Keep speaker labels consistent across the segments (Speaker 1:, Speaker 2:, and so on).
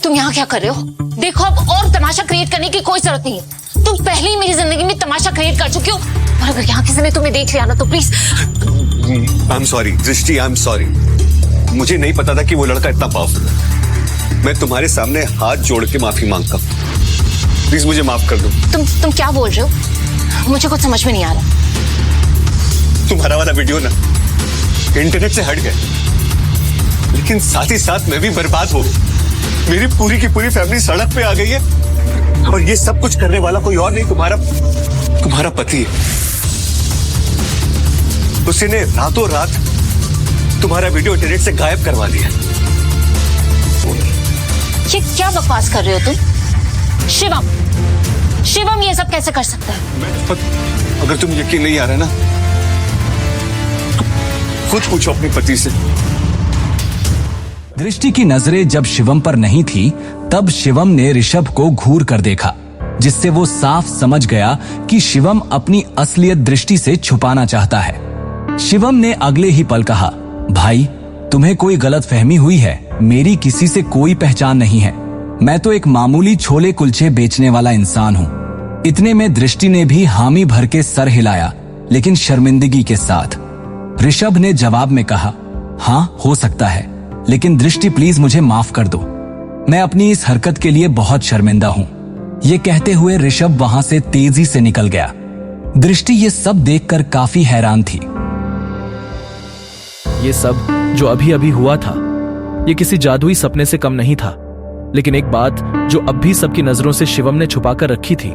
Speaker 1: तुम यहाँ क्या कर रहे हो? देखो अब और तमाशा क्रिएट करने की कोई जरूरत नहीं है। तुम पहले ही मेरी जिंदगी में तमाशा क्रिएट कर चुके हो, और अगर यहाँ किसी ने तुम्हें देख लिया ना तो प्लीज।
Speaker 2: आई एम सॉरी दृष्टि, आई एम सॉरी। मुझे नहीं पता था कि वो लड़का इतना पावरफुल है। मैं तुम्हारे सामने हाथ जोड़ के माफी मांगता हूँ, प्लीज मुझे माफ कर दो।
Speaker 1: तुम क्या बोल रहे हो? मुझे कुछ समझ में नहीं आ रहा।
Speaker 2: तुम्हारा वाला वीडियो ना इंटरनेट से हट गया, लेकिन साथ ही साथ मैं भी बर्बाद हो गई। मेरी पूरी की पूरी फैमिली सड़क पे आ गई है, और ये सब कुछ करने वाला कोई और नहीं, तुम्हारा पति है। उसने रातों रात तुम्हारा वीडियो इंटरनेट से गायब करवा दिया।
Speaker 1: ये क्या बकवास कर रहे हो तुम? शिवम ये सब कैसे कर सकता है?
Speaker 2: अगर तुम यकीन नहीं आ रहा ना, तो खुद पूछो अपने पति से।
Speaker 3: दृष्टि की नजरें जब शिवम पर नहीं थी, तब शिवम ने ऋषभ को घूर कर देखा, जिससे वो साफ समझ गया कि शिवम अपनी असलियत दृष्टि से छुपाना चाहता है। शिवम ने अगले ही पल कहा, भाई तुम्हें कोई गलतफहमी हुई है, मेरी किसी से कोई पहचान नहीं है। मैं तो एक मामूली छोले कुलचे बेचने वाला इंसान हूँ। इतने में दृष्टि ने भी हामी भर के सर हिलाया, लेकिन शर्मिंदगी के साथ। ऋषभ ने जवाब में कहा, हाँ हो सकता है, लेकिन दृष्टि प्लीज मुझे माफ कर दो, मैं अपनी इस हरकत के लिए बहुत शर्मिंदा हूँ। ये कहते हुए ऋषभ वहां से तेजी से निकल गया। दृष्टि ये सब देखकर काफी हैरान थी।
Speaker 4: ये सब जो अभी अभी हुआ था, ये किसी जादुई सपने से कम नहीं था। लेकिन एक बात जो अब भी सबकी नजरों से शिवम ने छुपाकर रखी थी,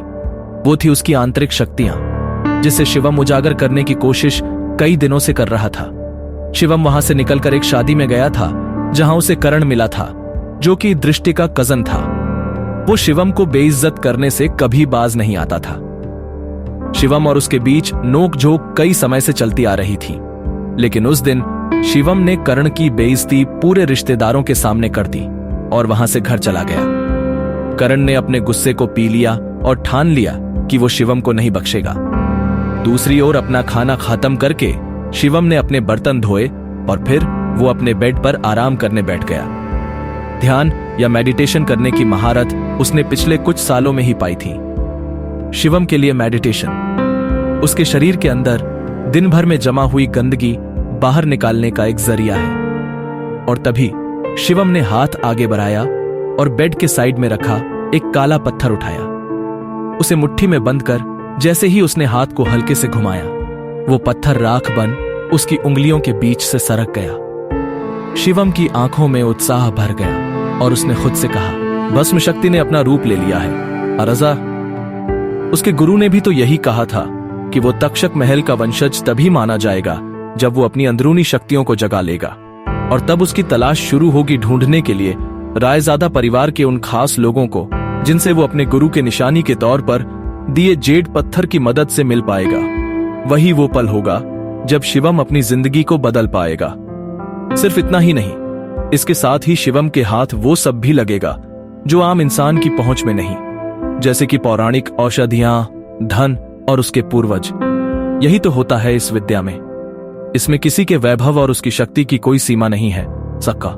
Speaker 4: वो थी उसकी आंतरिक शक्तियां, जिसे शिवम उजागर करने की कोशिश कई दिनों से कर रहा था। शिवम वहां से निकलकर एक शादी में गया था, जहां उसे करण मिला था, जो कि दृष्टि का कजन था। वो शिवम को बेइज्जत करने से कभी बाज नहीं आता था। शिवम और उसके बीच नोक-झोंक कई समय से चलती आ रही थी, लेकिन उस दिन शिवम ने करण की बेइज्जती पूरे रिश्तेदारों के सामने कर दी और वहां से घर चला गया। करण ने अपने गुस्से को पी लिया और ठान लिया कि वो शिवम को नहीं बख्शेगा। दूसरी ओर अपना खाना खत्म करके शिवम ने अपने बर्तन धोए और फिर वो अपने बेड पर आराम करने बैठ गया। ध्यान या मेडिटेशन करने की महारत उसने पिछले कुछ सालों में ही पाई थी। शिवम के लिए मेडिटेशन उसके शरीर के अंदर दिन भर में जमा हुई गंदगी बाहर निकालने का एक जरिया है। और तभी शिवम ने हाथ आगे बढ़ाया और बेड के साइड में रखा एक काला पत्थर उठाया। उसे मुट्ठी में बंद कर जैसे ही उसने हाथ को हल्के से घुमाया, वो पत्थर राख बन उसकी उंगलियों के बीच से सरक गया। शिवम की आंखों में उत्साह भर गया और उसने खुद से कहा, भस्म शक्ति ने अपना रूप ले लिया है। अरजा, उसके गुरु ने भी तो यही कहा था कि वो तक्षक महल का वंशज तभी माना जाएगा जब वो अपनी अंदरूनी शक्तियों को जगा लेगा, और तब उसकी तलाश शुरू होगी ढूंढने के लिए रायजादा परिवार के उन खास लोगों को जिनसे वो अपने गुरु के निशानी के तौर पर दिए जेड पत्थर की मदद से मिल पाएगा। वही वो पल होगा जब शिवम अपनी जिंदगी को बदल पाएगा। सिर्फ इतना ही नहीं, इसके साथ ही शिवम के हाथ वो सब भी लगेगा जो आम इंसान की पहुंच में नहीं, जैसे कि पौराणिक औषधियां, धन और उसके पूर्वज। यही तो होता है इस विद्या में। इसमें किसी के वैभव और उसकी शक्ति की कोई सीमा नहीं है। सक्का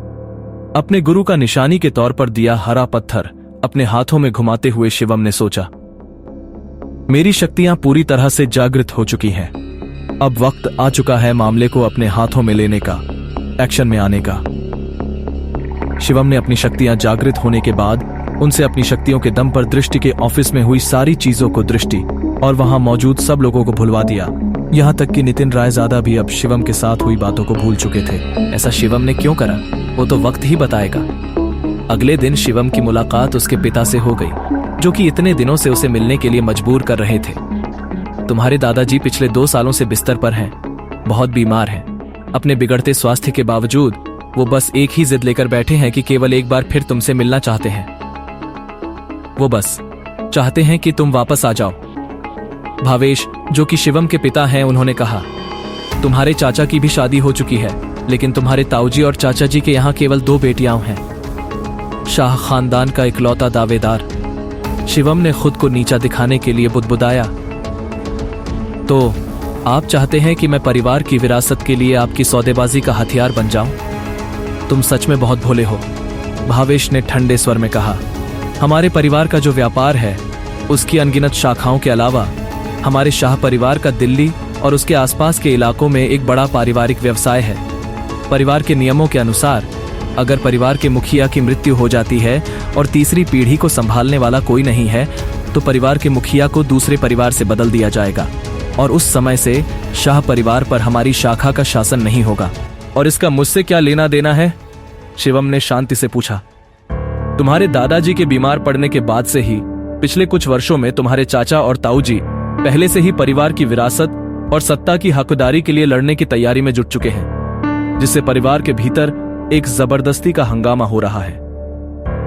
Speaker 4: अपने गुरु का निशानी के तौर पर दिया हरा पत्थर अपने हाथों में घुमाते हुए शिवम ने सोचा, मेरी शक्तियां पूरी तरह से जागृत हो चुकी हैं। अब वक्त आ चुका है मामले को अपने हाथों में लेने का, एक्शन में आने का। शिवम ने अपनी शक्तियां जागृत होने के बाद उनसे अपनी शक्तियों के दम पर दृष्टि के ऑफिस में हुई सारी चीजों को दृष्टि और वहां मौजूद सब लोगों को भुलवा दिया। यहाँ तक कि नितिन रायजादा भी अब शिवम के साथ हुई बातों को भूल चुके थे। ऐसा शिवम ने क्यों करा, वो तो वक्त ही बताएगा। अगले दिन शिवम की मुलाकात उसके पिता से हो गई, जो कि इतने दिनों से उसे मिलने के लिए मजबूर कर रहे थे। तुम्हारे दादाजी पिछले 2 सालों से बिस्तर पर हैं, बहुत बीमार हैं। अपने बिगड़ते स्वास्थ्य के बावजूद वो बस एक ही जिद लेकर बैठे हैं कि केवल एक बार फिर तुमसे मिलना चाहते हैं। वो बस चाहते हैं कि तुम वापस आ जाओ। भावेश, जो कि शिवम के पिता हैं, उन्होंने कहा, तुम्हारे चाचा की भी शादी हो चुकी है, लेकिन तुम्हारे ताऊजी और चाचा जी के यहाँ केवल 2 बेटियां हैं। शाह खानदान का इकलौता दावेदार। शिवम ने खुद को नीचा दिखाने के लिए बुदबुदाया, तो आप चाहते हैं कि मैं परिवार की विरासत के लिए आपकी सौदेबाजी का हथियार बन जाऊं? तुम सच में बहुत भोले हो। भावेश ने ठंडे स्वर में कहा, हमारे परिवार का जो व्यापार है उसकी अनगिनत शाखाओं के अलावा हमारे शाह परिवार का दिल्ली और उसके आसपास के इलाकों में एक बड़ा पारिवारिक व्यवसाय है। परिवार के नियमों के अनुसार अगर परिवार के मुखिया की मृत्यु हो जाती है और तीसरी पीढ़ी को संभालने वाला कोई नहीं है तो परिवार के मुखिया को दूसरे परिवार से बदल दिया जाएगा और उस समय से शाह परिवार पर हमारी शाखा का शासन नहीं होगा। और इसका मुझसे क्या लेना देना है? शिवम ने शांति से पूछा। तुम्हारे दादाजी के बीमार पड़ने के बाद से ही पिछले कुछ वर्षों में तुम्हारे चाचा और ताऊजी पहले से ही परिवार की विरासत और सत्ता की हकदारी के लिए लड़ने की तैयारी में जुट चुके हैं, जिससे परिवार के भीतर एक जबरदस्ती का हंगामा हो रहा है।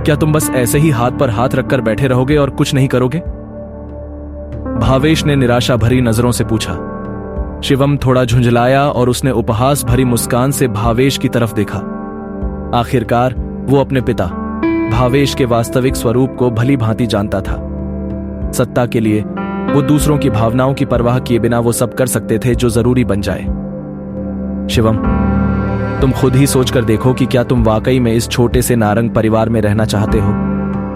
Speaker 4: क्या तुम बस ऐसे ही हाथ पर हाथ रखकर बैठे रहोगे और कुछ नहीं करोगे? भावेश ने निराशा भरी नजरों से पूछा। शिवम थोड़ा झुंझलाया और उसने उपहास भरी मुस्कान से भावेश की तरफ देखा। आखिरकार वो अपने पिता भावेश के वास्तविक स्वरूप को भली भांति जानता था। सत्ता के लिए वो दूसरों की भावनाओं की परवाह किए बिना वो सब कर सकते थे जो जरूरी बन जाए। शिवम, तुम खुद ही सोचकर देखो कि क्या तुम वाकई में इस छोटे से नारंग परिवार में रहना चाहते हो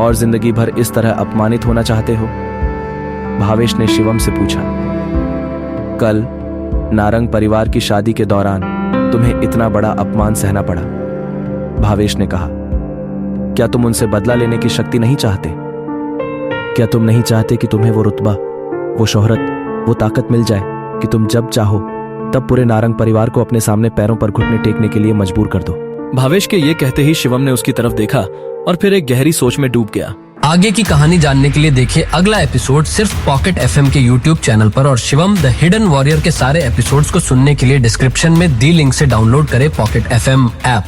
Speaker 4: और जिंदगी भर इस तरह अपमानित होना चाहते हो? भावेश ने शिवम से पूछा। कल नारंग परिवार की शादी के दौरान तुम्हें इतना बड़ा अपमान सहना पड़ा। भावेश ने कहा, क्या तुम उनसे बदला लेने की शक्ति नहीं चाहते? क्या तुम नहीं चाहते कि तुम्हें वो रुतबा, वो शोहरत, वो ताकत मिल जाए कि तुम जब चाहो तब पूरे नारंग परिवार को अपने सामने पैरों पर घुटने टेकने के लिए मजबूर कर दो? भावेश के ये कहते ही शिवम ने उसकी तरफ देखा और फिर एक गहरी सोच में डूब गया।
Speaker 5: आगे की कहानी जानने के लिए देखिए अगला एपिसोड सिर्फ पॉकेट एफएम के यूट्यूब चैनल पर और शिवम द हिडन वॉरियर के सारे एपिसोड्स को सुनने के लिए डिस्क्रिप्शन में दी लिंक से डाउनलोड करें पॉकेट एफएम ऐप।